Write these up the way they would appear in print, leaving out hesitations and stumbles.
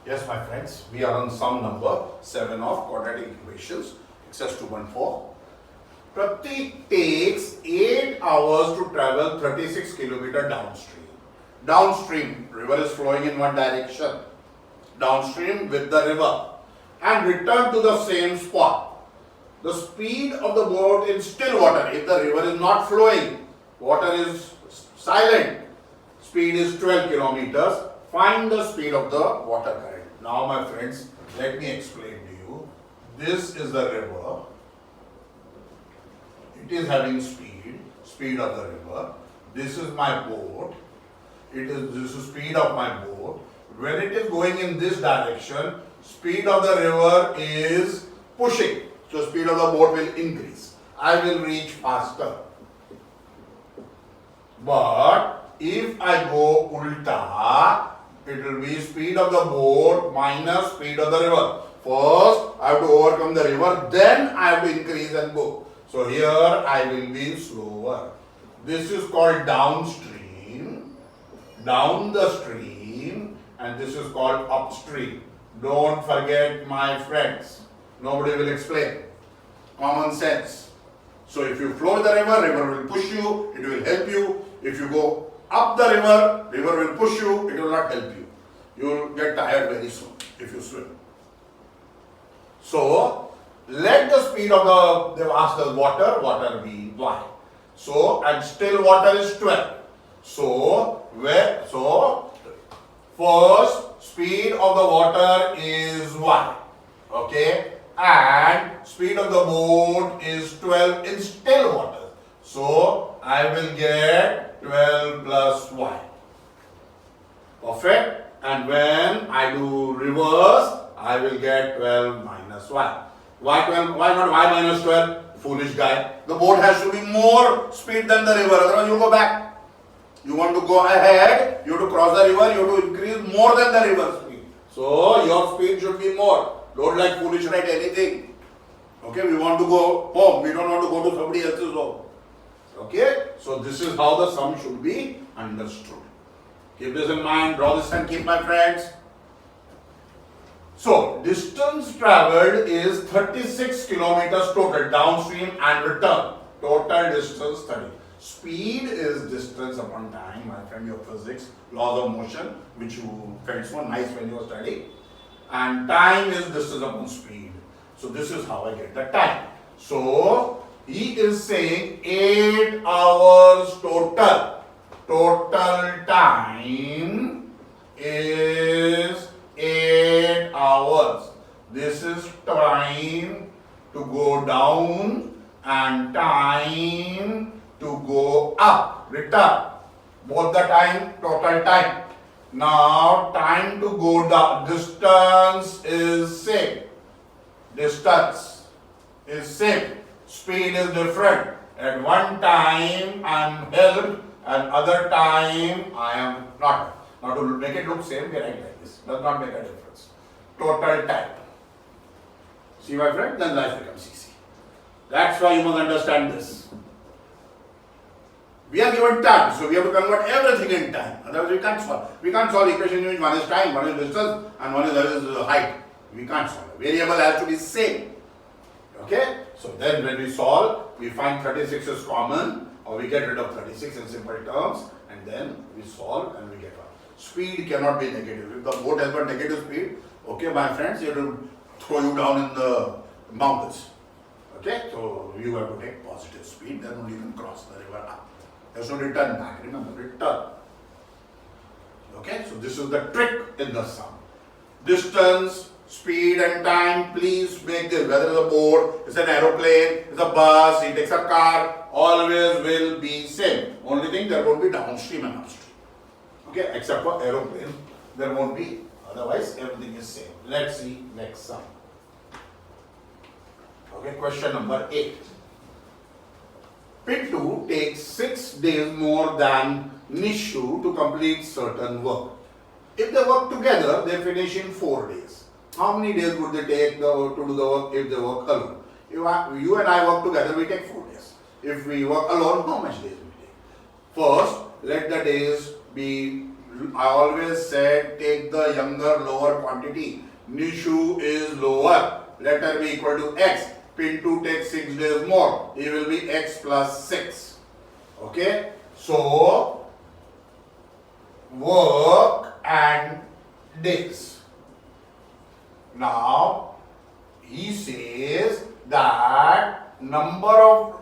Yes, my friends, we are on sum number 7 of quadratic equations, exercise 2.4. Pratik takes 8 hours to travel 36 kilometer downstream. Downstream, river is flowing in one direction. Downstream with the river and return to the same spot. The speed of the boat in still water, if the river is not flowing, water is silent, speed is 12 kilometers. Find the speed of the water current. Now my friends, let me explain to you. This is the river. It is having speed of the river. This is my boat. This is speed of my boat. When it is going in this direction, speed of the river is pushing. So speed of the boat will increase. I will reach faster. But if I go ulta, it will be speed of the boat minus speed of the river. First, I have to overcome the river, then I have to increase and go. So here I will be slower. This is called downstream, down the stream, and this is called upstream. Don't forget, my friends. Nobody will explain. Common sense. So if you flow the river, river will push you, it will help you. If you go up the river, river will push you, it will not help you. You will get tired very soon if you swim. So, let the speed of the, they've asked us water be y. So, and still water is 12. So, first speed of the water is y. Okay, and speed of the boat is 12 in still water. So, I will get 12 plus y. Perfect. And when I do reverse, I will get 12 minus y. Why 12? Why not y minus 12? Foolish guy. The boat has to be more speed than the river, otherwise you go back. You want to go ahead, you have to cross the river, you have to increase more than the river speed. So your speed should be more. Don't like foolish write anything. Okay, we want to go home, we don't want to go to somebody else's home. Okay, so this is how the sum should be understood. Keep this in mind, draw this and keep, my friends. So, distance traveled is 36 kilometers total, downstream and return. Total distance 30. Speed is distance upon time, my friend, your physics, laws of motion, which you felt so nice when you were studying. And time is distance upon speed. So, this is how I get the time. So, he is saying 8 hours total. Total time is 8 hours. This is time to go down and time to go up, return. Both the time, total time. Now time to go down, distance is same. Distance is same. Speed is different. At one time I am helped and other time I am not. Now to make it look same, we write like this. Does not make a difference. Total time. See, my friend, then life becomes easy. That's why you must understand this. We are given time, so we have to convert everything in time. Otherwise we can't solve. We can't solve equation in which one is time, one is distance, and one is height. We can't solve. Variable has to be same. Okay? So then when we solve, we find 36 is common, or we get rid of 36 in simple terms, and then we solve and we get one. Speed cannot be negative. If the boat has got negative speed, okay, my friends, it will throw you down in the mountains. Okay, so you have to take positive speed, then only you can cross the river up. There's no return back, remember, return. Okay, so this is the trick in the sum. Distance, speed and time, please make this, whether it's a boat, it's an aeroplane, it's a bus, it takes a car, always will be same. Only thing, there won't be downstream and upstream. Okay, except for aeroplane, there won't be, otherwise everything is same. Let's see next sum. Okay, question number 8. Pintu takes 6 days more than Nishu to complete certain work. If they work together, they finish in 4 days. How many days would they take to do the work if they work alone? If you and I work together, we take 4 days. If we work alone, how much days we take? First, let the days be I always said take the younger lower quantity. Nishu is lower. Let her be equal to x. Pintu takes 6 days more. He will be x plus 6. Okay. So work and days. Now he says that number of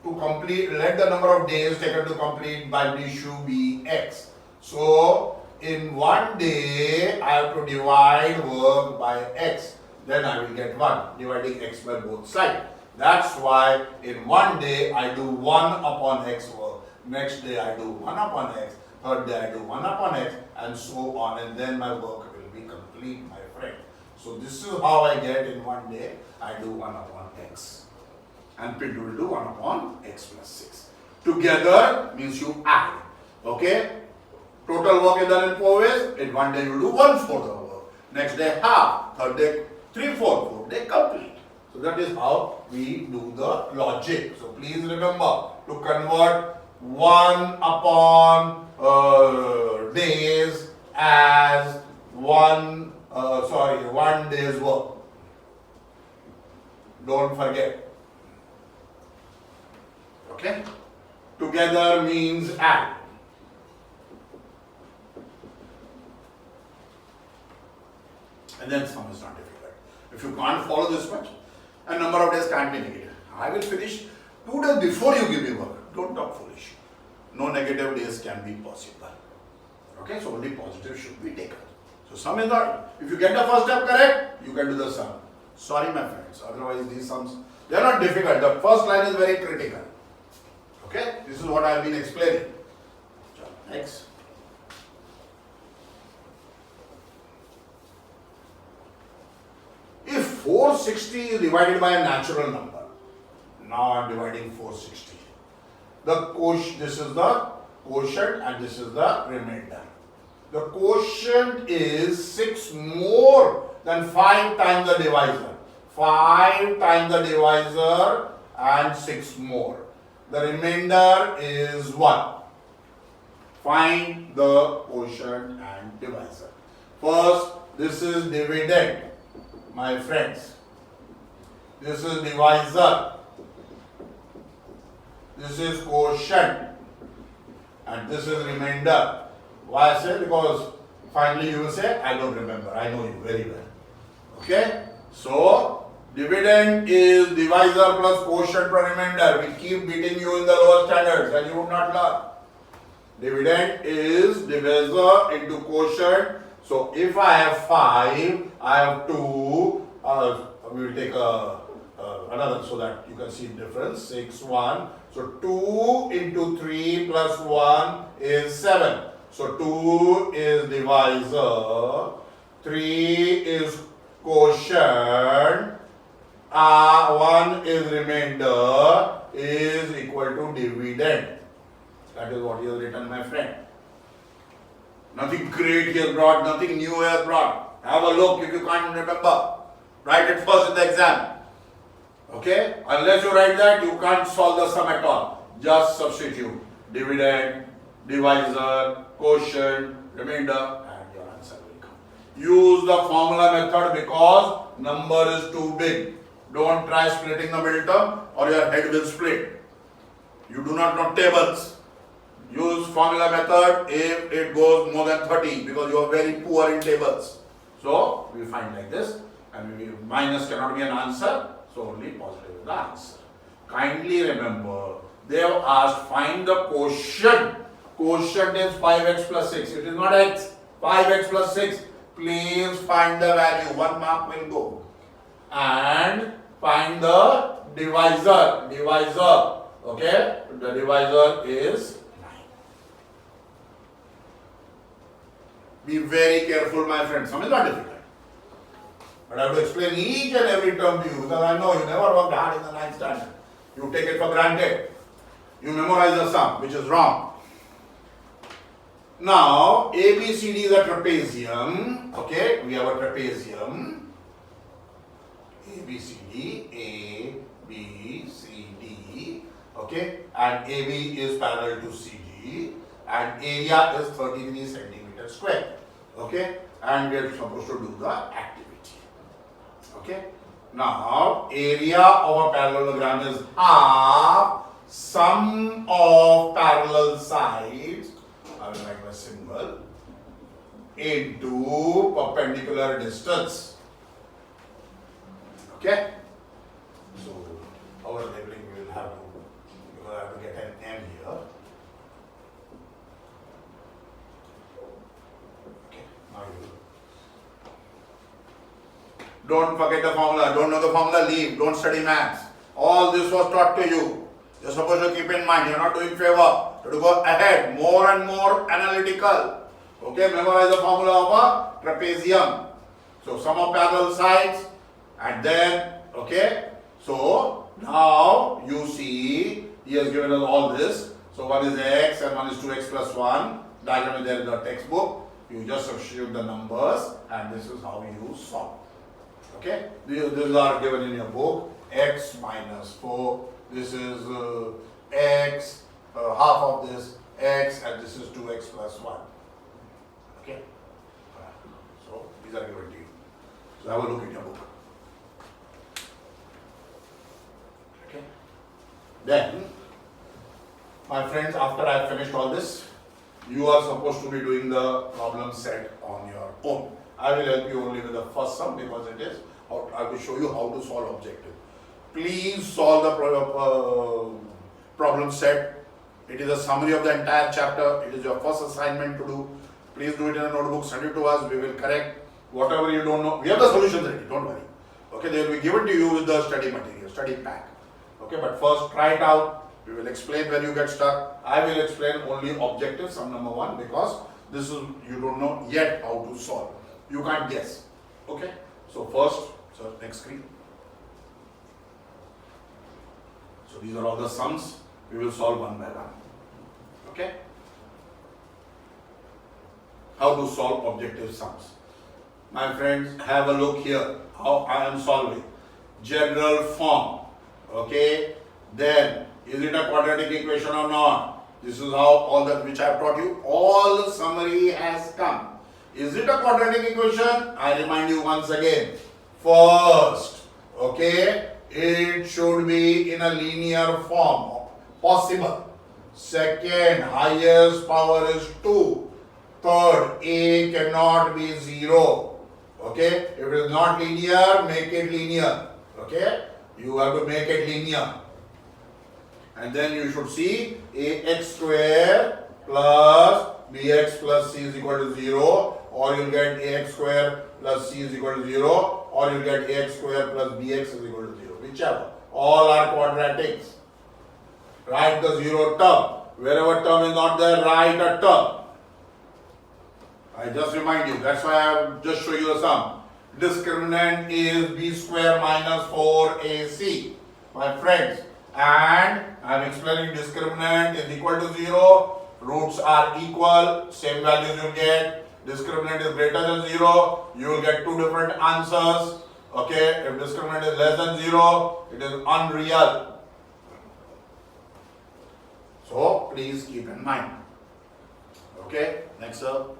to complete, let the number of days taken to complete by Nishu be x. So in one day I have to divide work by x. Then I will get 1, dividing x by both sides. That's why in one day I do 1 upon x work. Next day I do 1 upon x. Third day I do 1 upon x, and so on. And then my work will be complete, my friend. So this is how I get in one day. I do 1 upon x. And Pintu will do 1 upon x plus 6. Together means you add. Okay? Total work is done in 4 ways. In one day you do 1/4 of the work. Next day half. Third day 3/4. Fourth day complete. So that is how we do the logic. So please remember to convert 1 upon days as 1 day's work. Don't forget. Okay? Together means add. And then sum is not difficult. If you can't follow this much, a number of days can't be negative. I will finish 2 days before you give me work. Don't talk foolish. No negative days can be possible. Okay, so only positive should be taken. So sum is not, if you get the first step correct, you can do the sum. Sorry my friends, otherwise these sums, they are not difficult. The first line is very critical. Okay, this is what I have been explaining. Next. If 460 is divided by a natural number, now I am dividing 460. This is the quotient and this is the remainder. The quotient is 6 more than 5 times the divisor. 5 times the divisor and 6 more. The remainder is 1. Find the quotient and divisor. First, this is dividend, my friends. This is divisor. This is quotient. And this is remainder. Why I say? Because finally you will say, I don't remember. I know you very well. Okay? So, dividend is divisor plus quotient per remainder. We keep beating you in the lower standards and you would not learn. Dividend is divisor into quotient. So, if I have 5, I have 2. We will take another so that you can see the difference. 6, 1. So, 2 into 3 plus 1 is 7. So, 2 is divisor. 3 is quotient. 1 is remainder is equal to dividend. That is what he has written, my friend. Nothing great he has brought, nothing new he has brought. Have a look if you can't remember. Write it first in the exam. Okay? Unless you write that, you can't solve the sum at all. Just substitute dividend, divisor, quotient, remainder, and your answer will come. Use the formula method because number is too big. Don't try splitting the middle term or your head will split. You do not know tables. Use formula method if it goes more than 30 because you are very poor in tables. So we find like this, and minus cannot be an answer, so only positive is the answer. Kindly remember, they have asked find the quotient. Quotient is 5x plus 6. It is not x. 5x plus 6. Please find the value. 1 mark will go. And find the divisor. Divisor. Okay? The divisor is 9. Be very careful, my friends. Some is not difficult. But I have to explain each and every term to you because I know you never worked hard in the 9th standard. You take it for granted. You memorize the sum, which is wrong. Now, ABCD is a trapezium. Okay, we have a trapezium. ABCD, A, B, C, D. Okay, and AB is parallel to CD. And area is 33 centimeters bracket square. Okay, and we are supposed to do the activity. Okay, now area of a parallelogram is half sum of parallel sides, I will write my symbol, into perpendicular distance. Okay, so our labeling we will have to, because I have to get an M here. Okay, now you will. Don't forget the formula. Don't know the formula, leave. Don't study maths. All this was taught to you. You're supposed to keep in mind. You're not doing favor. You have to go ahead, more and more analytical. Okay, memorize the formula of a trapezium. So sum of parallel sides, and then, okay, so now you see he has given us all this. So one is x and one is 2x plus 1. Diagram is there in the textbook. You just substitute the numbers, and this is how you solve. Okay, these are given in your book. X minus 4. This is x, half of this x, and this is 2x plus 1. Okay, so these are given to you. So have a look at your book. Okay, then, my friends, after I have finished all this, you are supposed to be doing the problem set on your own. I will help you only with the first sum because it is, I will show you how to solve objective. Please solve the problem set. It is a summary of the entire chapter. It is your first assignment to do. Please do it in a notebook, send it to us. We will correct whatever you don't know. We have the solutions ready, don't worry. Okay, they will be given to you with the study material, study pack. Okay, but first try it out. We will explain when you get stuck. I will explain only objective sum number 1 because this is, you don't know yet how to solve. You can't guess. Okay, so first, so next screen. So these are all the sums. We will solve one by one. Okay? How to solve objective sums. My friends, have a look here how I am solving. General form. Okay? Then, is it a quadratic equation or not? This is how all that which I have taught you. All the summary has come. Is it a quadratic equation? I remind you once again. First, okay? It should be in a linear form, possible. Second, highest power is 2. Third, a cannot be 0. Okay, if it is not linear, make it linear. Okay, you have to make it linear. And then you should see ax square plus bx plus c is equal to 0, or you'll get ax square plus c is equal to 0, or you'll get ax square plus bx is equal to 0. Whichever. All are quadratics. Write the 0 term. Wherever term is not there, write a term. I just remind you. That's why I have just show you a sum. Discriminant is b square minus 4ac. My friends. And I am explaining discriminant is equal to 0. Roots are equal. Same values you get. Discriminant is greater than 0. You will get two different answers. Okay, if discriminant is less than 0, it is unreal. So, please keep in mind. Okay, next up.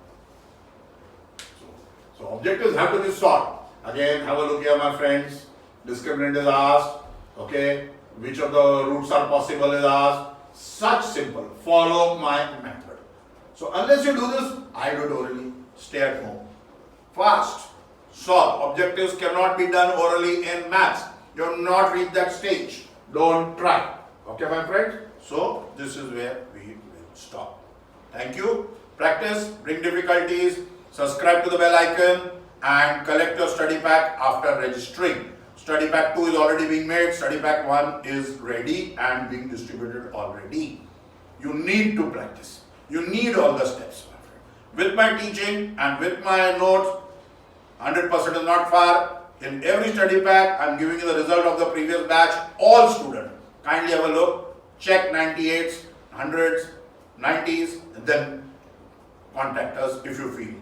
So objectives have to be solved. Again, have a look here, my friends. Discriminant is asked. Okay, which of the roots are possible is asked. Such simple. Follow my method. So, unless you do this, I do it orally. Stay at home. Fast. Solve. Objectives cannot be done orally in maths. You have not reached that stage. Don't try. Okay, my friends? So, this is where we will stop. Thank you. Practice, bring difficulties, subscribe to the bell icon, and collect your study pack after registering. Study pack 2 is already being made. Study pack 1 is ready and being distributed already. You need to practice. You need all the steps, my friend. With my teaching and with my notes, 100% is not far. In every study pack, I am giving you the result of the previous batch. All students, kindly have a look. Check 98s, 100s, 90s, and then contact us if you feel.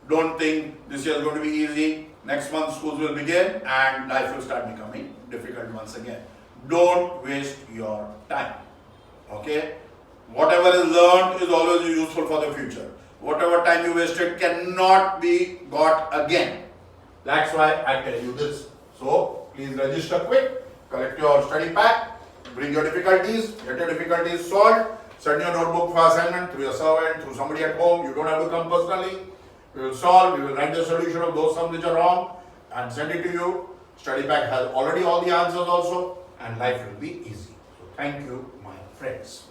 Don't think this year is going to be easy. Next month schools will begin and life will start becoming difficult once again. Don't waste your time. Okay? Whatever is learned is always useful for the future. Whatever time you wasted cannot be got again. That's why I tell you this. So please register quick, collect your study pack, bring your difficulties, get your difficulties solved, send your notebook for assignment through your servant, through somebody at home. You don't have to come personally. We will solve, we will write the solution of those sums which are wrong and send it to you. Study pack has already all the answers also, and life will be easy. So thank you, my friends.